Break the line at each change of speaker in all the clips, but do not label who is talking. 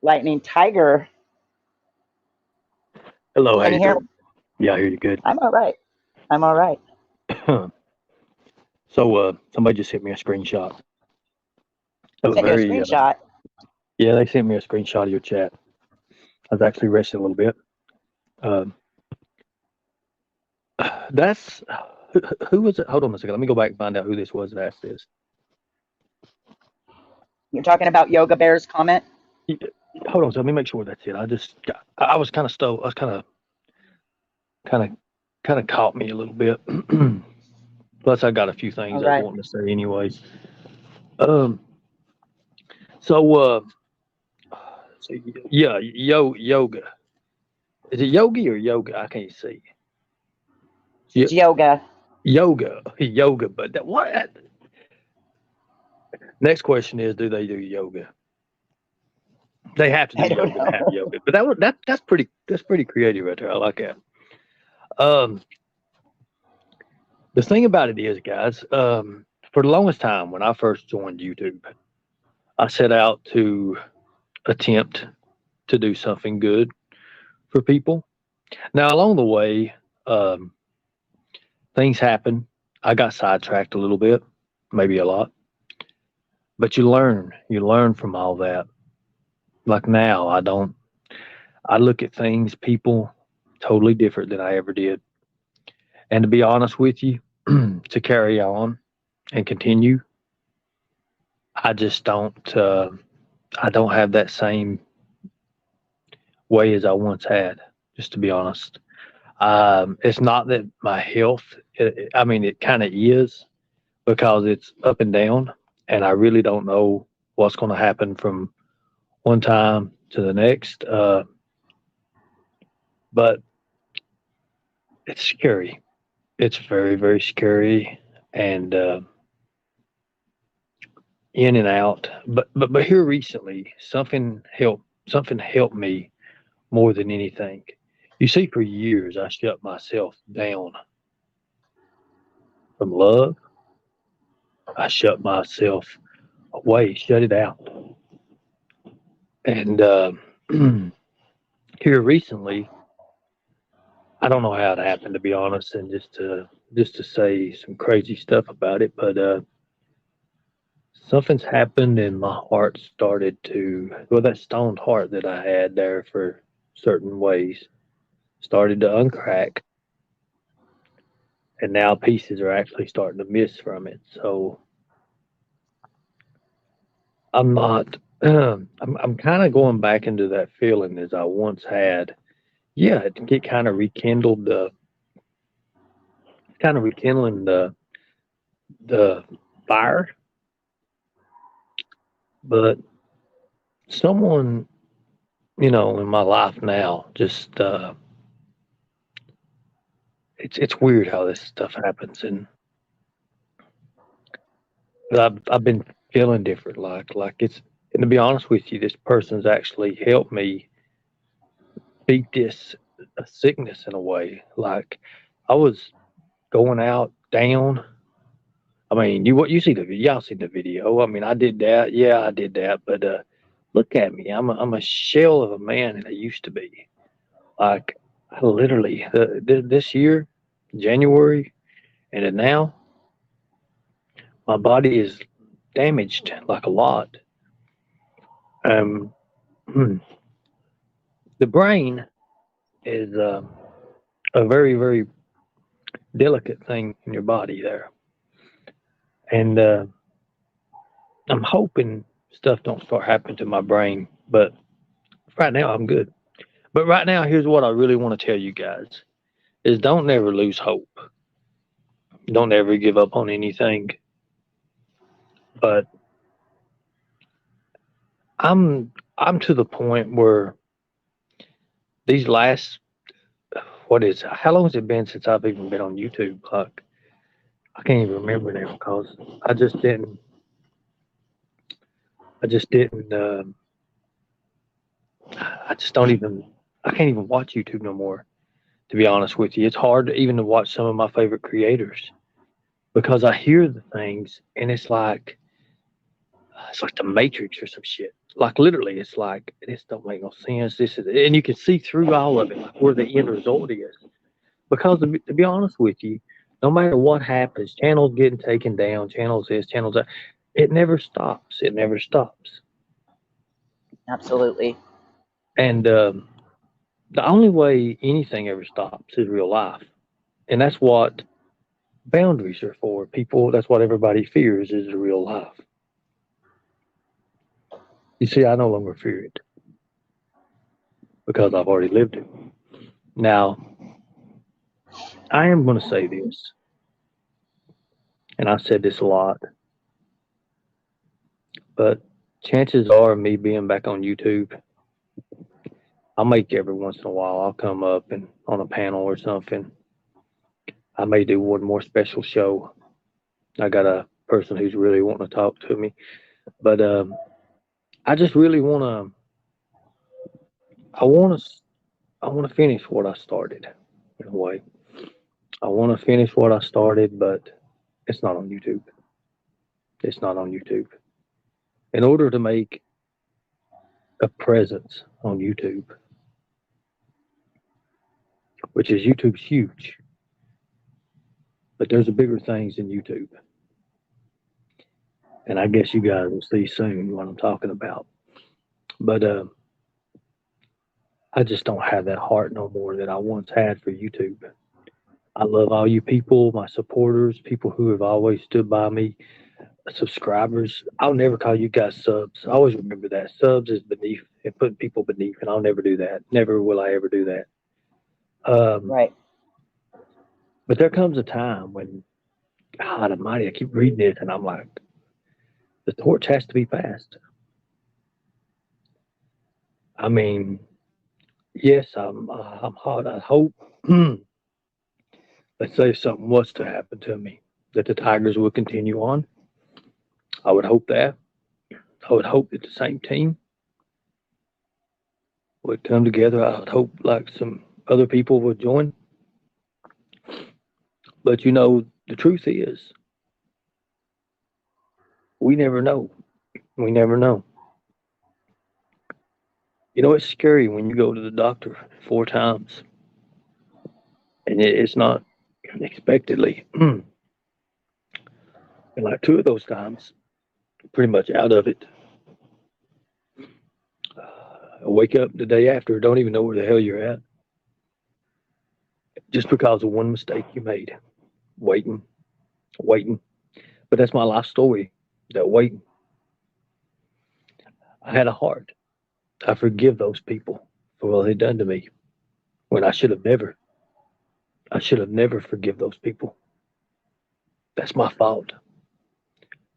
Lightning Tiger.
Hello, how
Can
you
you hear?
doing? Yeah, I hear you good.
I'm all right. I'm all right.
So, somebody just sent me a screenshot of a
Sent you a
very,
screenshot.
yeah, they sent me a screenshot of your chat. I was actually resting a little bit. Um, that's, who was it? Hold on a second. Let me go back and find out who this was that asked this.
You're talking about Yoga Bear's comment?
Y- Hold on, so let me make sure that's it. I was kind of I was kind of, kind of caught me a little bit. Plus, I got a few
All
things I was
right.
wanting to say anyways. Um, so, so yeah, yoga. Is it yogi or yoga? I can't see.
It's yoga.
Yoga. But that, what? Next question is, do they do yoga? They have to do
I don't
yoga to have
know.
yoga. But that's pretty creative right there. I like that. Um, the thing about it is, guys, for the longest time when I first joined YouTube, I set out to attempt to do something good for people. Now, along the way, um, things happen. I got sidetracked a little bit, maybe a lot, but you learn from all that. Like now, I look at things, people totally different than I ever did. And to be honest with you, to carry on and continue, I just I don't have that same way as I once had, just to be honest. It's not that my health, I mean, it kind of is because it's up and down, and I really don't know what's going to happen from one time to the next. But it's scary. It's very, very scary, and in and out. But here recently, something helped me more than anything. You see, for years I shut myself down from love. I shut myself away, shut it out, and here recently, I don't know how it happened to be honest, and just to say some crazy stuff about it, but something's happened and my heart started to, well, that stoned heart that I had there for certain ways started to uncrack, and now pieces are actually starting to miss from it. So I'm not. I'm kind of going back into that feeling as I once had. Yeah, it kind of rekindled the, kind of rekindling the fire, but someone, in my life now, just it's weird how this stuff happens, and I've been feeling different, like it's, and to be honest with you, this person's actually helped me beat this sickness in a way. Like I was going out down. I mean, you see the y'all see the video. I mean, I did that. Yeah, I did that. But look at me. I'm a shell of a man that I used to be. Like I literally this year, January, and then now my body is damaged like a lot. Um, the brain is a very very delicate thing in your body there, and I'm hoping stuff don't start happening to my brain. But right now I'm good. But right now, here's what I really want to tell you guys: is don't never lose hope. Don't ever give up on anything. But I'm to the point where these last, what is, how long has it been since I've even been on YouTube? Like I can't even remember now because I just didn't I just didn't I just don't even, I can't even watch YouTube no more. To be honest with you, it's hard even to watch some of my favorite creators because I hear the things and it's like the Matrix or some shit. Like literally, it's like this don't make no sense. This is, and you can see through all of it, like where the end result is. Because to be honest with you, no matter what happens, channels getting taken down, channels this, channels that, it never stops. It never stops.
Absolutely.
And the only way anything ever stops is real life, and that's what boundaries are for. People, that's what everybody fears is the real life. You see, I no longer fear it because I've already lived it. Now, I am going to say this, and I've said this a lot, but chances are me being back on YouTube, I'll make every once in a while, I'll come up and on a panel or something. I may do one more special show. I got a person who's really wanting to talk to me, but I just really want to. I want to. I want to finish what I started. In a way, I want to finish what I started, but it's not on YouTube. It's not on YouTube. In order to make a presence on YouTube, which is YouTube's huge, but there's a bigger things than YouTube, and I guess you guys will see soon what I'm talking about. But I just don't have that heart no more that I once had for YouTube. I love all you people, my supporters, people who have always stood by me, subscribers. I'll never call you guys subs. I always remember that. Subs is beneath and putting people beneath, and I'll never do that. Never will I ever do that.
Right.
But there comes a time when, God Almighty, I keep reading it, and I'm like, the torch has to be passed. I mean, yes, I'm hot. I hope. Let's say if something was to happen to me, that the Tigers would continue on. I would hope that. I would hope that the same team would come together. I would hope like some other people would join. But you know, the truth is, we never know. We never know. You know, it's scary when you go to the doctor 4 times and it's not expectedly. And like 2 of those times, pretty much out of it. I wake up the day after, don't even know where the hell you're at, just because of one mistake you made. Waiting, waiting. But that's my life story. That waiting. I had a heart. I forgive those people for what they done to me when I should have never. I should have never forgive those people. That's my fault.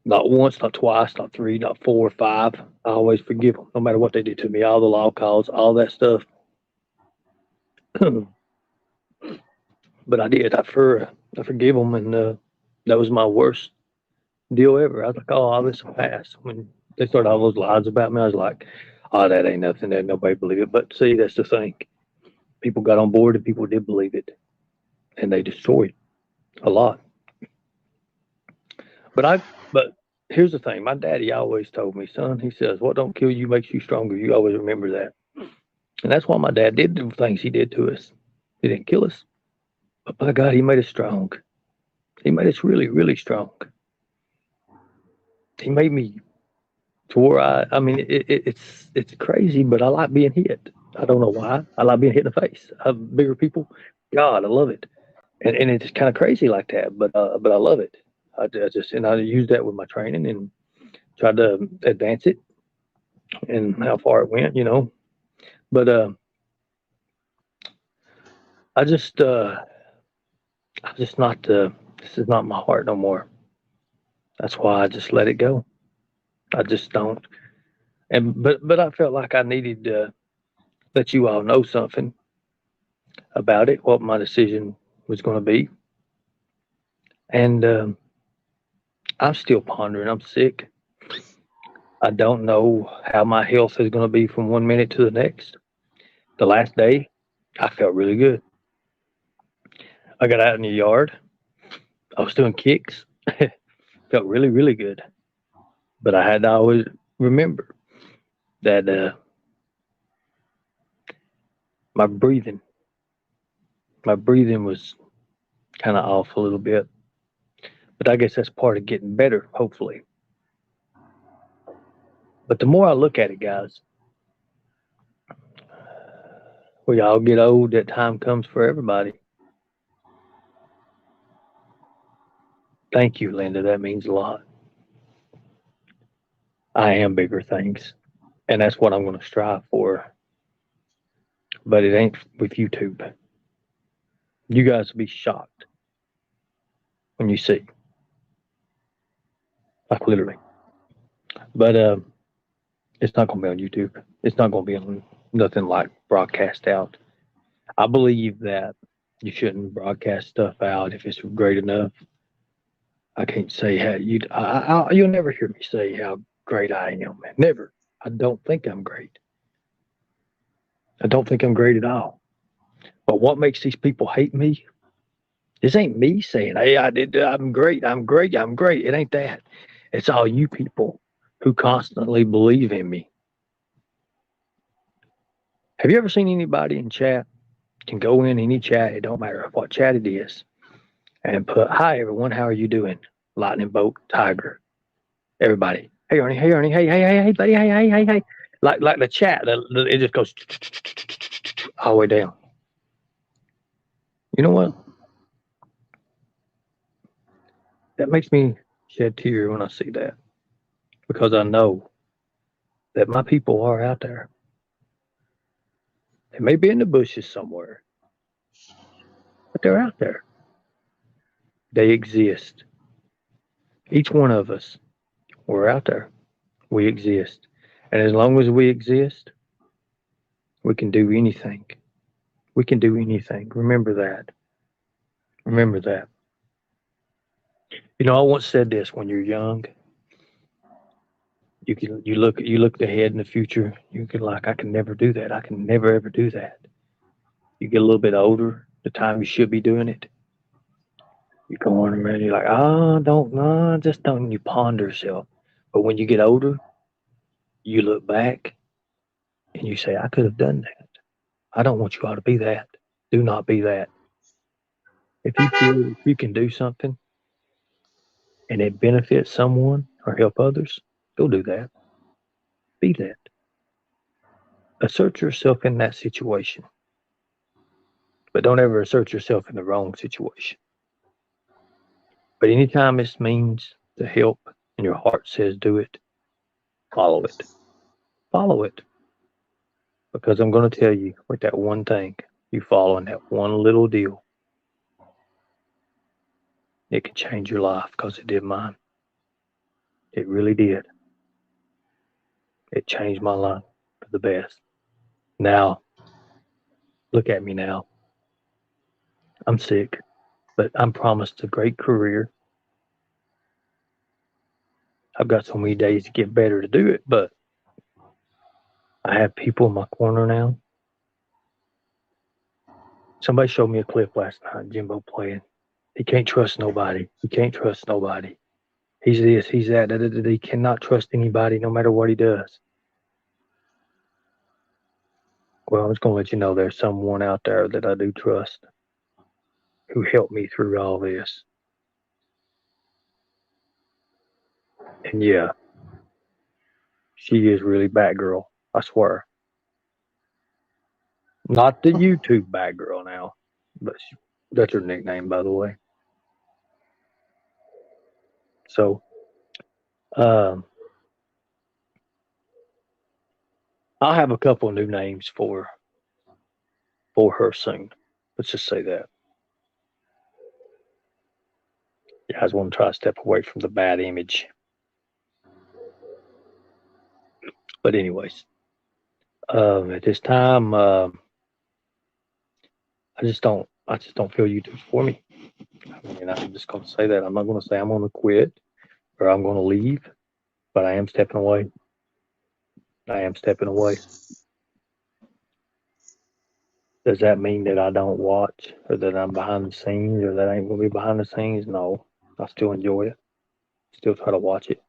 Not once, not twice, not three, not four, five. I always forgive them, no matter what they did to me. All the law calls, all that stuff. But I did. I forgive them, and that was my worst deal ever. I was like, oh, all this will pass. When they started all those lies about me, I was like, oh, that ain't nothing. That nobody believe it. But see, that's the thing. People got on board, and people did believe it, and they destroyed a lot. But here's the thing. My daddy always told me, son, he says, what don't kill you makes you stronger. You always remember that. And that's why my dad did the things he did to us. He didn't kill us. But by God, he made us strong. He made us really, really strong. He made me to where I mean, it's crazy, but I like being hit. I don't know why. I like being hit in the face. Bigger people, God, I love it. And it's kind of crazy like that, but I love it. I just and I use that with my training and tried to advance it and how far it went, you know. But I just I'm just not this is not my heart no more. That's why I just let it go. I just don't. And but I felt like I needed to let you all know something about it, what my decision was going to be. And I'm still pondering. I'm sick. I don't know how my health is going to be from 1 minute to the next. The last day, I felt really good. I got out in the yard. I was doing kicks. Felt really, really good. But I had to always remember that my breathing was kind of off a little bit. But I guess that's part of getting better, hopefully. But the more I look at it, guys, we all get old. That time comes for everybody. Thank you, Linda. That means a lot. I am bigger things. And that's what I'm going to strive for. But it ain't with YouTube. You guys will be shocked when you see. Like literally. But it's not going to be on YouTube. It's not going to be on nothing like broadcast out. I believe that you shouldn't broadcast stuff out if it's great enough. I can't say how you'll never hear me say how great I am. Never. I don't think I'm great. I don't think I'm great at all. But what makes these people hate me? This ain't me saying, hey, I'm great. It ain't that. It's all you people who constantly believe in me. Have you ever seen anybody in chat can go in any chat, it don't matter what chat it is, and put, hi everyone, how are you doing? Lightning Bolt, Tiger, everybody. Hey Ernie, hey buddy, hey. Like the chat, it just goes all the way down. You know what? That makes me shed tears when I see that. Because I know that my people are out there. They may be in the bushes somewhere, but they're out there. They exist. Each one of us, we're out there. We exist. And as long as we exist, we can do anything. We can do anything. Remember that. Remember that. You know, I once said this: when you're young, you look ahead in the future, you can like, I can never do that. I can never ever do that. You get a little bit older, the time you should be doing it. You come on around, you're like, just don't, and you ponder yourself. But when you get older, you look back and you say, I could have done that. I don't want you all to be that. Do not be that. If you feel if you can do something and it benefits someone or help others, go do that. Be that. Assert yourself in that situation. But don't ever assert yourself in the wrong situation. But anytime this means to help and your heart says do it, follow it. Follow it. Because I'm going to tell you, with that one thing, you following that one little deal, it can change your life, because it did mine. It really did. It changed my life for the best. Now, look at me now. I'm sick, but I'm promised a great career. I've got so many days to get better to do it, but I have people in my corner now. Somebody showed me a clip last night, Jimbo playing. He can't trust nobody. He can't trust nobody. He's this, he's that. He cannot trust anybody no matter what he does. Well, I'm just going to let you know there's someone out there that I do trust who helped me through all this. And yeah, she is really Batgirl, I swear. Not the YouTube Batgirl now, but that's her nickname, by the way. So, I'll have a couple of new names for her soon. Let's just say that. You guys want to try to step away from the bad image. But anyways, at this time, I just don't feel YouTube for me. I mean, I'm just going to say that. I'm not going to say I'm going to quit or I'm going to leave, but I am stepping away. Does that mean that I don't watch or that I'm behind the scenes or that I ain't going to be behind the scenes? No, I still enjoy it. Still try to watch it.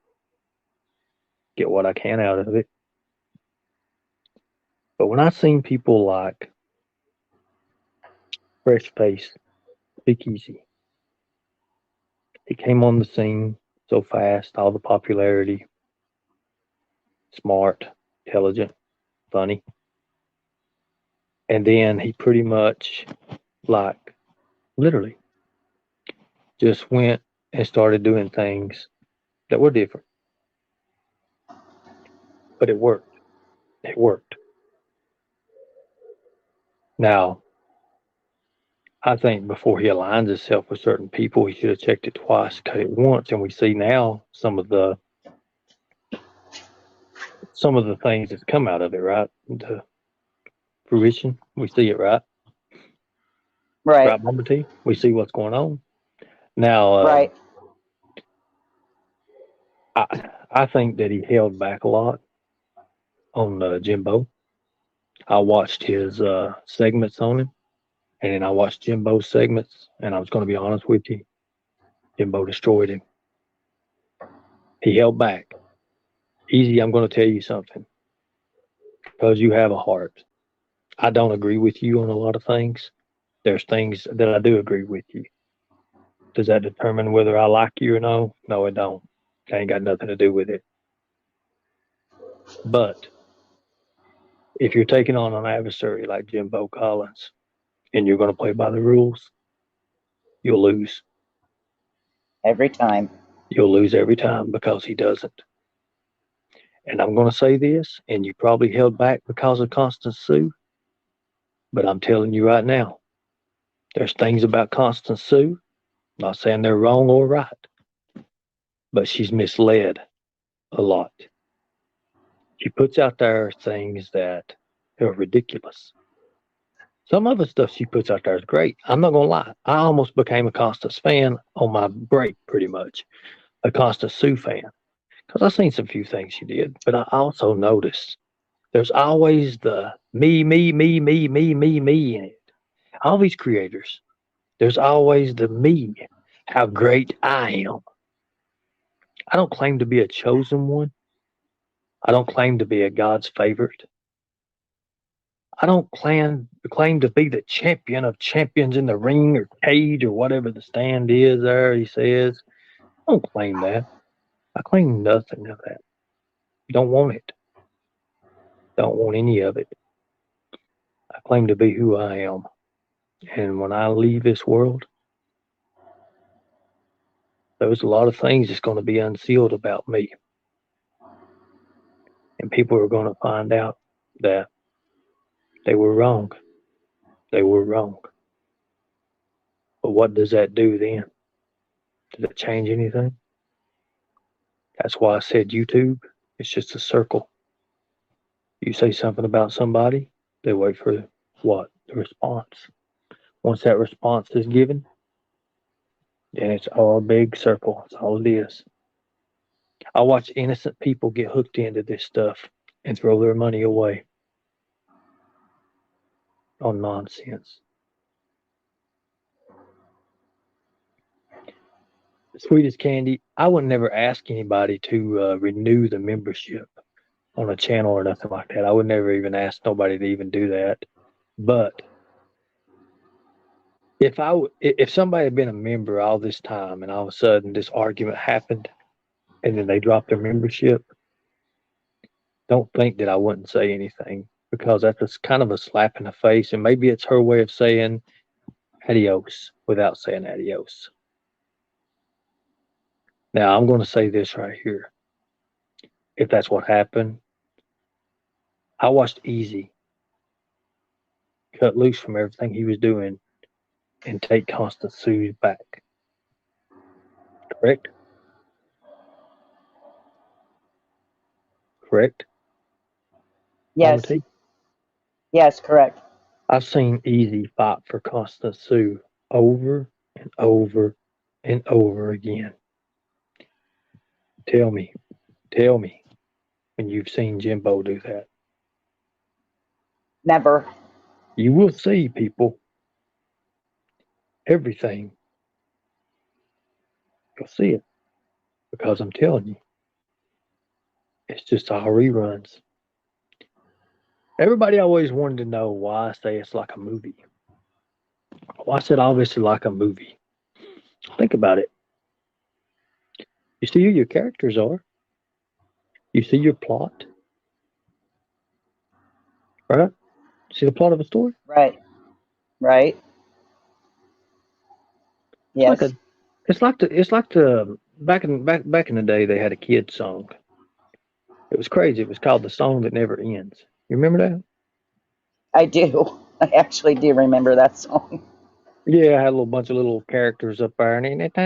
Get what I can out of it. But when I seen people like Fresh Face, Speakeasy, he came on the scene so fast, all the popularity, smart, intelligent, funny. And then he pretty much, like, literally just went and started doing things that were different. But it worked. It worked. Now, I think before he aligns himself with certain people, he should have checked it twice, cut it once, and we see now some of the things that's come out of it, right? To fruition. We see it, right?
Right.
Right, Mama T? We see what's going on. Now,
Right.
I think that he held back a lot on Jimbo. I watched his segments on him, and then I watched Jimbo's segments, and I was going to be honest with you, Jimbo destroyed him. He held back. Easy, I'm going to tell you something. Because you have a heart. I don't agree with you on a lot of things. There's things that I do agree with you. Does that determine whether I like you or no? No, it don't. That ain't got nothing to do with it. But if you're taking on an adversary like Jimbo Collins and you're going to play by the rules, you'll lose.
Every time.
You'll lose every time because he doesn't. And I'm going to say this, and you probably held back because of Constance Sue, but I'm telling you right now, there's things about Constance Sue, not saying they're wrong or right, but she's misled a lot. She puts out there things that are ridiculous. Some of the stuff she puts out there is great. I'm not going to lie. I almost became a Constance fan on my break, pretty much. A Constance Sue fan. Because I've seen some few things she did. But I also noticed there's always the me in it. All these creators, there's always the me, how great I am. I don't claim to be a chosen one. I don't claim to be a God's favorite. I don't claim to be the champion of champions in the ring or cage or whatever the stand is there, he says. I don't claim that. I claim nothing of that. Don't want it. Don't want any of it. I claim to be who I am. And when I leave this world, there's a lot of things that's going to be unsealed about me. And people are going to find out that they were wrong. They were wrong. But what does that do then? Does it change anything? That's why I said YouTube, it's just a circle. You say something about somebody, they wait for what? The response. Once that response is given, then it's all a big circle. That's all it is. I watch innocent people get hooked into this stuff and throw their money away on nonsense. Sweet as candy, I would never ask anybody to renew the membership on a channel or nothing like that. I would never even ask nobody to even do that. But if somebody had been a member all this time and all of a sudden this argument happened and then they dropped their membership, don't think that I wouldn't say anything because that's kind of a slap in the face, and maybe it's her way of saying adios without saying adios. Now I'm going to say this right here. If that's what happened, I watched Easy cut loose from everything he was doing and take Constance Sue's back. Correct? Correct?
Yes. Yes, correct.
I've seen Easy fight for Constance Sue over and over and over again. Tell me when you've seen Jimbo do that.
Never.
You will see, people, everything. You'll see it because I'm telling you, it's just all reruns. Everybody always wanted to know why I say it's like a movie. Why I said obviously like a movie. Think about it. You see who your characters are. You see your plot, right? See the plot of a story.
Right. Right.
It's like
Yes.
a. It's like the back in the day they had a kids song. It was crazy. It was called The Song That Never Ends. You remember that?
I do. I actually do remember that song.
Yeah, I had a little bunch of little characters up there, and it goes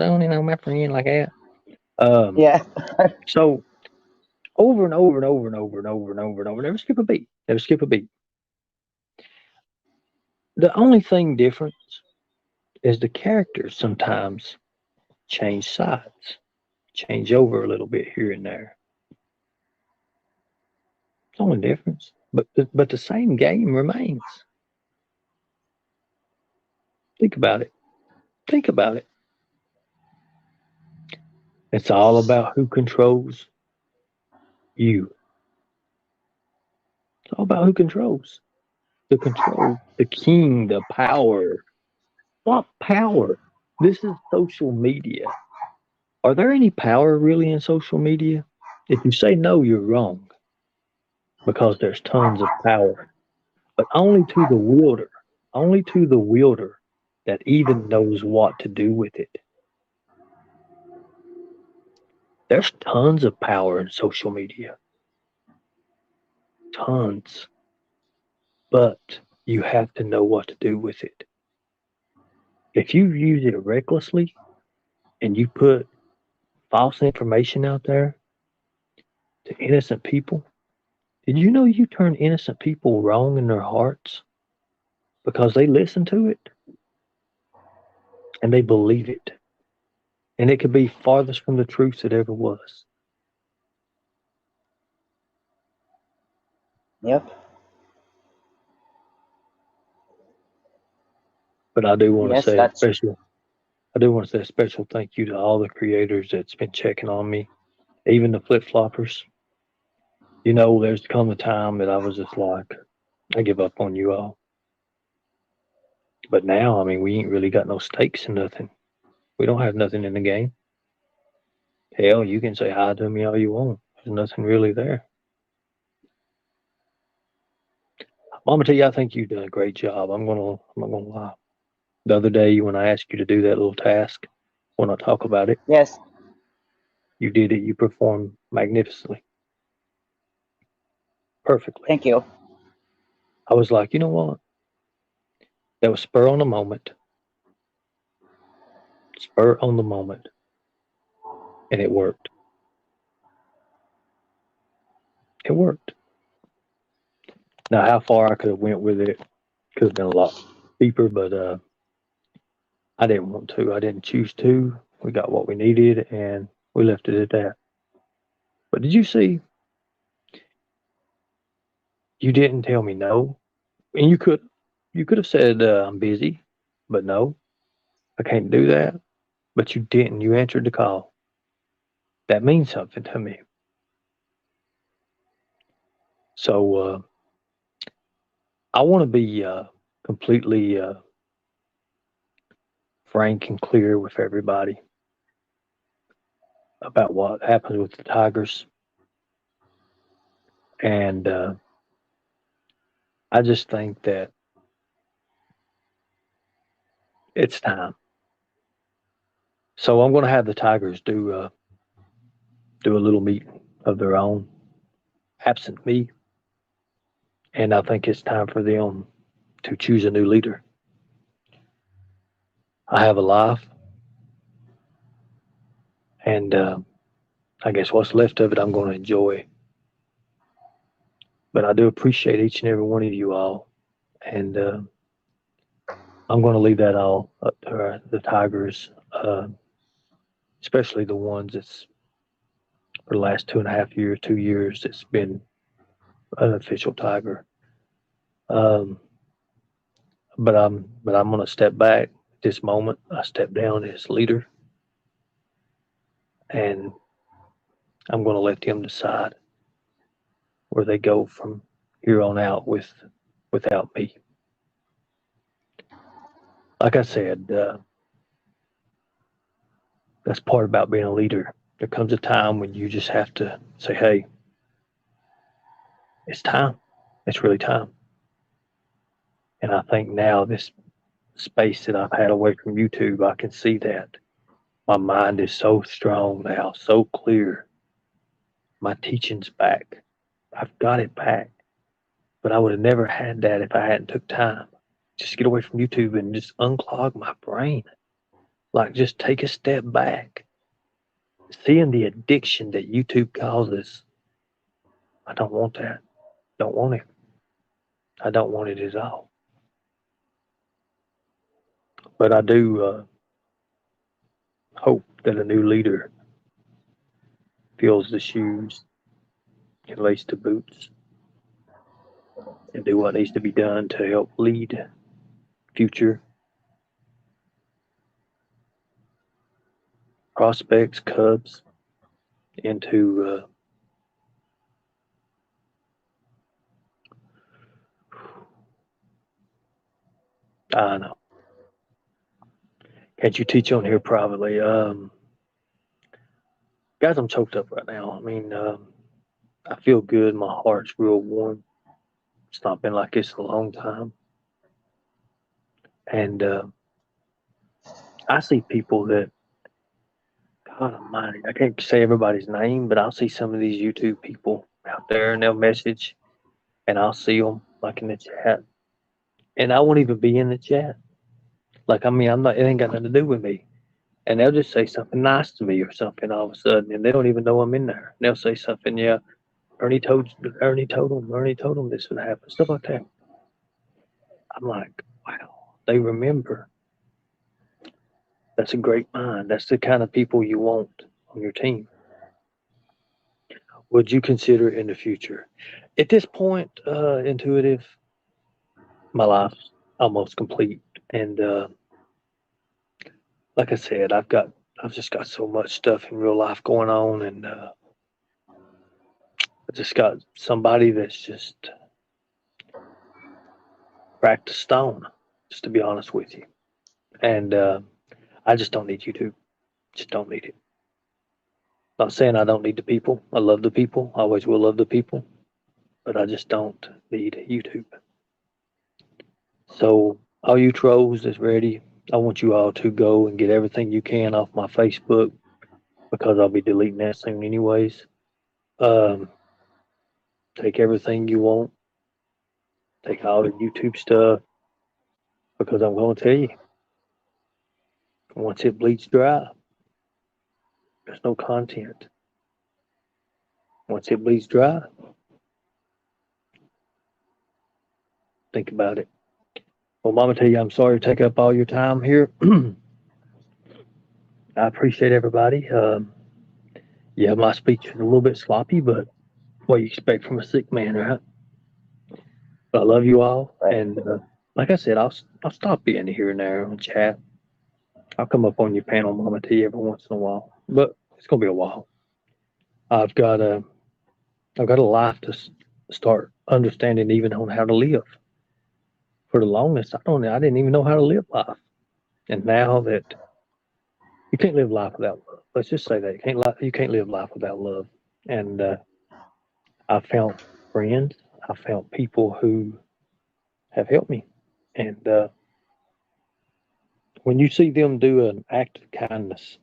on and on, my friend, like that. Um,
Yeah.
so over and over and over and over and over and over and over, never skip a beat, never skip a beat. The only thing different is the characters sometimes change sides, change over a little bit here and there. It's the only difference, but the same game remains. Think about it. Think about it. It's all about who controls you. It's all about who controls. The control, the king, the power. What power? This is social media. Are there any power really in social media? If you say no, you're wrong because there's tons of power, but only to the wielder, only to the wielder that even knows what to do with it. There's tons of power in social media, tons, but you have to know what to do with it. If you use it recklessly and you put false information out there to innocent people, did you know you turn innocent people wrong in their hearts because they listen to it and they believe it? And it could be farthest from the truth it ever was.
Yep.
But I do want to
Yes,
say a
that's
special I do want to say a special thank you to all the creators that's been checking on me, even the flip floppers. You know, there's come a time that I was just like, I give up on you all. But now, I mean, we ain't really got no stakes in nothing. We don't have nothing in the game. Hell, you can say hi to me all you want. There's nothing really there. Mama tell you, I think you've done a great job. I'm not gonna lie. The other day when I asked you to do that little task, when I talk about it,
yes.
you did it. You performed magnificently, perfectly.
Thank you.
I was like, you know what? That was spur on the moment, spur on the moment, and it worked. It worked. Now, how far I could have went with it could have been a lot deeper, but I didn't want to. I didn't choose to. We got what we needed, and we left it at that. But did you see? You didn't tell me no, and you could have said I'm busy, but no, I can't do that. But you didn't. You answered the call. That means something to me. So I want to be completely frank and clear with everybody about what happened with the Tigers, and I just think that it's time. So I'm going to have the Tigers do a little meeting of their own, absent me, and I think it's time for them to choose a new leader. I have a life, and I guess what's left of it, I'm going to enjoy. But I do appreciate each and every one of you all, and I'm going to leave that all up to the Tigers, especially the ones that's for the last 2.5 years, 2 years, it's been an official Tiger. Um, but I'm going to step back at this moment. I step down as leader, and I'm going to let them decide where they go from here on out without me. Like I said, that's part about being a leader. There comes a time when you just have to say, hey, it's time. It's really time. And I think now this space that I've had away from YouTube, I can see that. My mind is so strong now, so clear. My teaching's back. I've got it back. But I would have never had that if I hadn't took time. Just get away from YouTube and just unclog my brain. Like just take a step back. Seeing the addiction that YouTube causes, I don't want that. Don't want it. I don't want it at all. But I do hope that a new leader fills the shoes and lace the boots and do what needs to be done to help lead future prospects, Cubs, into I know. Can't you teach on here privately? Guys, I'm choked up right now. I mean, I feel good. My heart's real warm. It's not been like this in a long time. And I see people that, God almighty, I can't say everybody's name, but I'll see some of these YouTube people out there and they'll message and I'll see them like in the chat. And I won't even be in the chat. Like, I mean, it ain't got nothing to do with me. And they'll just say something nice to me or something all of a sudden, and they don't even know I'm in there. And they'll say something, yeah, Ernie told them this would happen, stuff like that. I'm like, wow, they remember. That's a great mind. That's the kind of people you want on your team. Would you consider it in the future? At this point, Intuitive, my life's almost complete. And like I said, I've just got so much stuff in real life going on, and I just got somebody that's just cracked a stone, just to be honest with you. And I just don't need YouTube. Just don't need it. Not saying I don't need the people. I love the people. I always will love the people. But I just don't need YouTube. So all you trolls that's ready, I want you all to go and get everything you can off my Facebook, because I'll be deleting that soon anyways. Take everything you want. Take all the YouTube stuff, because I'm going to tell you, once it bleeds dry, there's no content. Once it bleeds dry, think about it. Well, Mama, tell you, I'm sorry to take up all your time here. I appreciate everybody. Yeah, my speech is a little bit sloppy, but what you expect from a sick man, right? But I love you all, and like I said, I'll stop being here and there and chat. I'll come up on your panel, Mama T, every once in a while, but it's gonna be a while. I've got a life to start understanding, even on how to live. For the longest, I didn't even know how to live life, and now that you can't live life without love. Let's just say that you can't live life without love. And I found friends. I found people who have helped me. And when you see them do an act of kindness,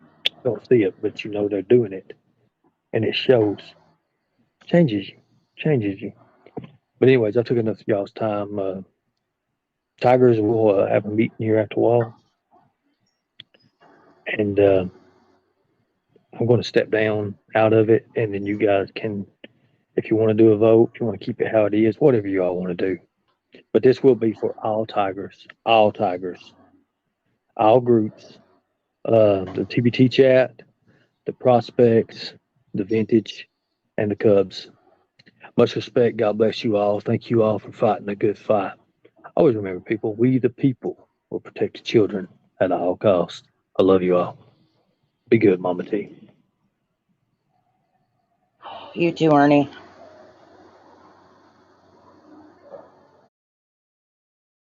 you don't see it, but you know they're doing it, and it shows. Changes you. But anyways, I took enough of y'all's time. Tigers will have a meeting here after a while, and I'm going to step down out of it, and then you guys can, if you want to do a vote, if you want to keep it how it is, whatever you all want to do. But this will be for all Tigers, all groups, the TBT chat, the prospects, the vintage, and the Cubs. Much respect. God bless you all. Thank you all for fighting a good fight. Always remember, people, we the people will protect the children at all costs. I love you all. Be good, Mama T.
You too, Ernie.